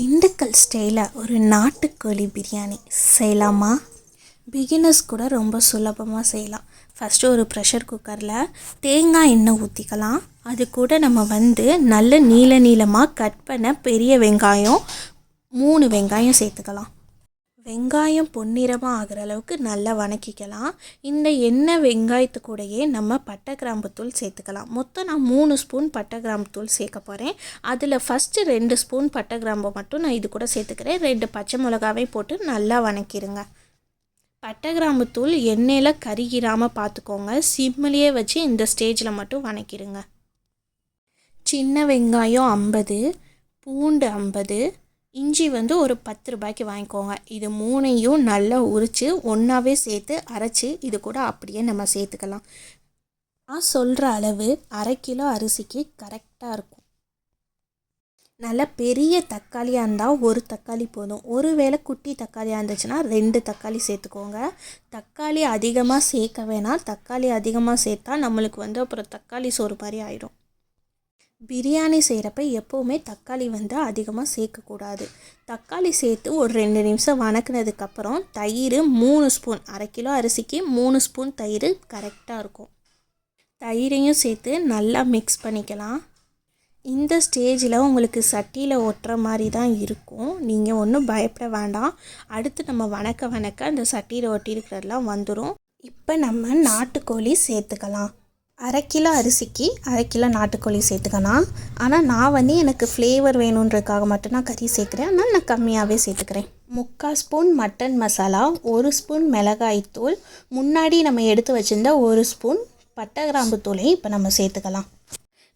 திண்டுக்கல் ஸ்டைலில் ஒரு நாட்டுக்கோழி பிரியாணி செய்யலாமா? பிகினர்ஸ் கூட ரொம்ப சுலபமாக செய்யலாம். ஃபஸ்ட்டு ஒரு ப்ரெஷர் குக்கரில் தேங்காய் எண்ணெய் ஊற்றிக்கலாம். அது கூட நம்ம நல்ல நீளமாக கட் பண்ண பெரிய வெங்காயம் 3 வெங்காயம் சேர்த்துக்கலாம். வெங்காயம் பொன்னிறமாக ஆகிற அளவுக்கு நல்லா வணக்கிக்கலாம். இந்த எண்ணெய் வெங்காயத்து கூடயே நம்ம பட்டை கிராம்புத்தூள் சேர்த்துக்கலாம். மொத்தம் நான் 3 ஸ்பூன் பட்டை கிராம்புத்தூள் சேர்க்க போகிறேன். அதில் ஃபஸ்ட்டு 2 ஸ்பூன் பட்டை கிராம்பு மட்டும் நான் இது கூட சேர்த்துக்கிறேன். 2 பச்சை மிளகாவை போட்டு நல்லா வணக்கிடுங்க. பட்டை கிராம்புத்தூள் எண்ணெயில் கருகிராமல் பார்த்துக்கோங்க. சிம்மிலேயே வச்சு இந்த ஸ்டேஜில் மட்டும் வணக்கிடுங்க. சின்ன வெங்காயம் 50, பூண்டு 50, இஞ்சி ஒரு 10 ரூபாய்க்கு வாங்கிக்கோங்க. இது 3ஐயும் நல்லா உரித்து ஒன்றாவே சேர்த்து அரைச்சி இது கூட அப்படியே நம்ம சேர்த்துக்கலாம். நான் சொல்கிற அளவு 1/2 கிலோ அரிசிக்கு கரெக்டாக இருக்கும். நல்ல பெரிய தக்காளியாக இருந்தால் 1 தக்காளி போதும். ஒருவேளை குட்டி தக்காளியாக இருந்துச்சுன்னா 2 தக்காளி சேர்த்துக்கோங்க. தக்காளி அதிகமாக சேர்க்க வேணாம். தக்காளி அதிகமாக சேர்த்தா நம்மளுக்கு அப்புறம் தக்காளி சோறு மாதிரி ஆயிடும். பிரியாணி செய்கிறப்ப எப்போவுமே தக்காளி அதிகமாக சேர்க்கக்கூடாது. தக்காளி சேர்த்து ஒரு 2 நிமிஷம் வணக்கினதுக்கப்புறம் தயிர் 3 ஸ்பூன், 1/2 கிலோ அரிசிக்கு 3 ஸ்பூன் தயிர் கரெக்டாக இருக்கும். தயிரையும் சேர்த்து நல்லா மிக்ஸ் பண்ணிக்கலாம். இந்த ஸ்டேஜில் உங்களுக்கு சட்டியில் ஒட்டுற மாதிரி தான் இருக்கும். நீங்கள் ஒன்றும் பயப்பட வேண்டாம். அடுத்து நம்ம வணக்க அந்த சட்டியில் ஒட்டியிருக்கிறதெல்லாம் வந்துடும். இப்போ நம்ம நாட்டுக்கோழி சேர்த்துக்கலாம். 1/2 கிலோ அரிசிக்கு 1/2 கிலோ நாட்டுக்கோழி சேர்த்துக்கலாம். ஆனால் நான் எனக்கு ஃப்ளேவர் வேணுன்றதுக்காக மட்டும் நான் கறி சேர்க்குறேன். ஆனால் நான் கம்மியாகவே சேர்த்துக்கிறேன். 3/4 ஸ்பூன் மட்டன் மசாலா, 1 ஸ்பூன் மிளகாய்த்தூள், முன்னாடி நம்ம எடுத்து வச்சுருந்த 1 ஸ்பூன் பட்டை கிராம்பு தூளையும் இப்போ நம்ம சேர்த்துக்கலாம்.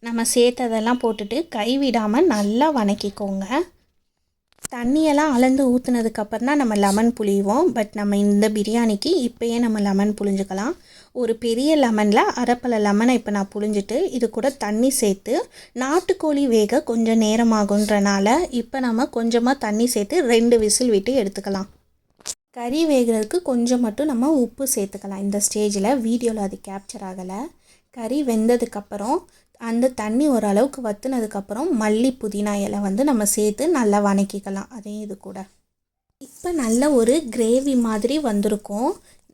நம்ம சேர்த்ததெல்லாம் போட்டுட்டு கைவிடாமல் நல்லா வணக்கிக்கோங்க. தண்ணியெல்லாம் அளந்து ஊற்றுனதுக்கப்புறம் தான் நம்ம லெமன் புளிவோம். பட் நம்ம இந்த பிரியாணிக்கு இப்போயே நம்ம லெமன் புளிஞ்சுக்கலாம். ஒரு பெரிய லெமனில் 1/2 பழ லெமனை இப்போ நான் புளிஞ்சிட்டு இது கூட தண்ணி சேர்த்து, நாட்டுக்கோழி வேக கொஞ்சம் நேரமாகுன்றனால இப்போ நம்ம கொஞ்சமாக தண்ணி சேர்த்து 2 விசில் விட்டு எடுத்துக்கலாம். கறி வேகிறதுக்கு கொஞ்சம் மட்டும் நம்ம உப்பு சேர்த்துக்கலாம். இந்த ஸ்டேஜில் வீடியோவில் அது கேப்சர் ஆகலை. கறி வெந்ததுக்கப்புறம் அந்த தண்ணி ஓரளவுக்கு வற்றுனதுக்கப்புறம் மல்லி புதினா இலை நம்ம சேர்த்து நல்லா வணக்கிக்கலாம். அதே இது கூட இப்போ நல்ல ஒரு கிரேவி மாதிரி வந்திருக்கும்.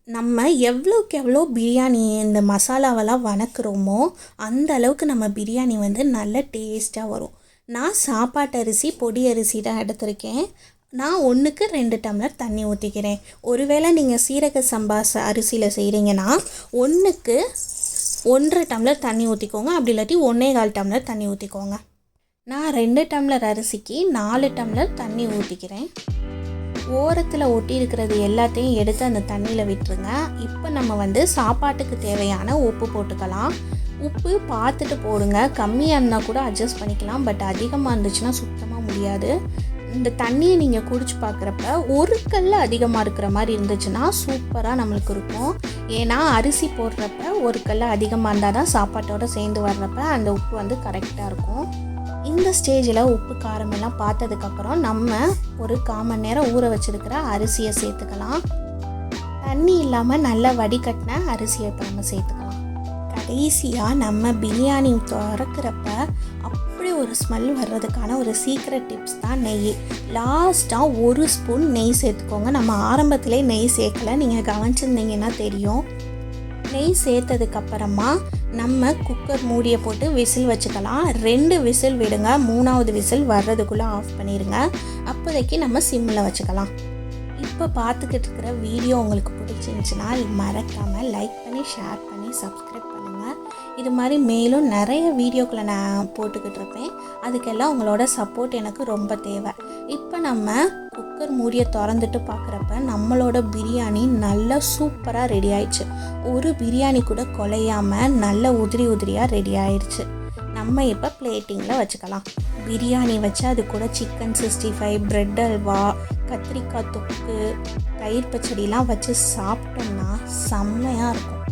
நம்ம எவ்வளோக்கு எவ்வளோ பிரியாணி இந்த மசாலாவெல்லாம் வணக்குறோமோ அந்த அளவுக்கு நம்ம பிரியாணி நல்ல டேஸ்ட்டாக வரும். நான் சாப்பாட்டு அரிசி பொடி அரிசி தான் எடுத்திருக்கேன். நான் 1க்கு 2 டம்ளர் தண்ணி ஊற்றிக்கிறேன். ஒருவேளை நீங்கள் சீரக சம்பா அரிசியில் செய்கிறீங்கன்னா 1க்கு 1.5 டம்ளர் தண்ணி ஊற்றிக்கோங்க. அப்படி இல்லாட்டி 1.25 டம்ளர் தண்ணி ஊற்றிக்கோங்க. நான் 2 டம்ளர் அரிசிக்கு 4 டம்ளர் தண்ணி ஊற்றிக்கிறேன். ஓரத்தில் ஒட்டி இருக்கிறது எல்லாத்தையும் எடுத்து அந்த தண்ணியில் விட்டுருங்க. இப்போ நம்ம சாப்பாட்டுக்கு தேவையான உப்பு போட்டுக்கலாம். உப்பு பார்த்துட்டு போடுங்க. கம்மியாக இருந்தால் கூட அட்ஜஸ்ட் பண்ணிக்கலாம். பட் அதிகமாக இருந்துச்சுன்னா சுத்தமாக முடியாது. இந்த தண்ணியை நீங்கள் குடிச்சு பார்க்குறப்ப ஒரு கல் அதிகமாக இருக்கிற மாதிரி இருந்துச்சுன்னா சூப்பராக நம்மளுக்கு இருக்கும். ஏன்னா அரிசி போடுறப்ப ஒரு கல் அதிகமாக இருந்தால் தான் சாப்பாட்டோடு சேர்ந்து வர்றப்ப அந்த உப்பு கரெக்டாக இருக்கும். இந்த ஸ்டேஜில் உப்பு காரமெல்லாம் பார்த்ததுக்கப்புறம் நம்ம ஒரு 1/4 மணி நேரம் ஊற வச்சுருக்கிற அரிசியை சேர்த்துக்கலாம். தண்ணி இல்லாமல் நல்லா வடிகட்டின அரிசியை இப்போ நம்ம சேர்த்துக்கலாம். கடைசியாக நம்ம பிரியாணி திறக்கிறப்ப அப்படி ஒரு ஸ்மெல் வர்றதுக்கான ஒரு சீக்ரெட் டிப்ஸ் தான் நெய். லாஸ்ட்டாக 1 ஸ்பூன் நெய் சேர்த்துக்கோங்க. நம்ம ஆரம்பத்திலே நெய் சேர்க்கலை, நீங்கள் கவனிச்சிருந்தீங்கன்னா தெரியும். நெய் சேர்த்ததுக்கப்புறமா நம்ம குக்கர் மூடியை போட்டு விசில் வச்சுக்கலாம். 2 விசில் விடுங்க. 3ஆவது விசில் வர்றதுக்குள்ளே ஆஃப் பண்ணிடுங்க. அப்போதைக்கு நம்ம சிம்மில் வச்சுக்கலாம். இப்போ பார்த்துக்கிட்டு இருக்கிற வீடியோ உங்களுக்கு பிடிச்சிருந்துச்சுன்னா மறக்காமல் லைக் பண்ணி ஷேர் பண்ணி சப்ஸ்கிரைப் பண்ணுங்கள். இது மாதிரி மேலும் நிறைய வீடியோக்களை நான் போட்டுக்கிட்டு இருப்பேன். அதுக்கெல்லாம் உங்களோட சப்போர்ட் எனக்கு ரொம்ப தேவை. இப்போ நம்ம குக்கர் மூடியை திறந்துட்டு பார்க்குறப்ப நம்மளோட பிரியாணி நல்லா சூப்பராக ரெடி ஆயிடுச்சு. ஒரு பிரியாணி கூட குலையாமல் நல்ல உதிரியாக ரெடி ஆயிடுச்சு. நம்ம இப்போ பிளேட்டிங்கில் வச்சுக்கலாம். பிரியாணி வச்சு அது கூட சிக்கன் 65, பிரெட் அல்வா, கத்திரிக்காய் தொக்கு, தயிர் பச்சடிலாம் வச்சு சாப்பிட்டோம்னா செம்மையாக இருக்கும்.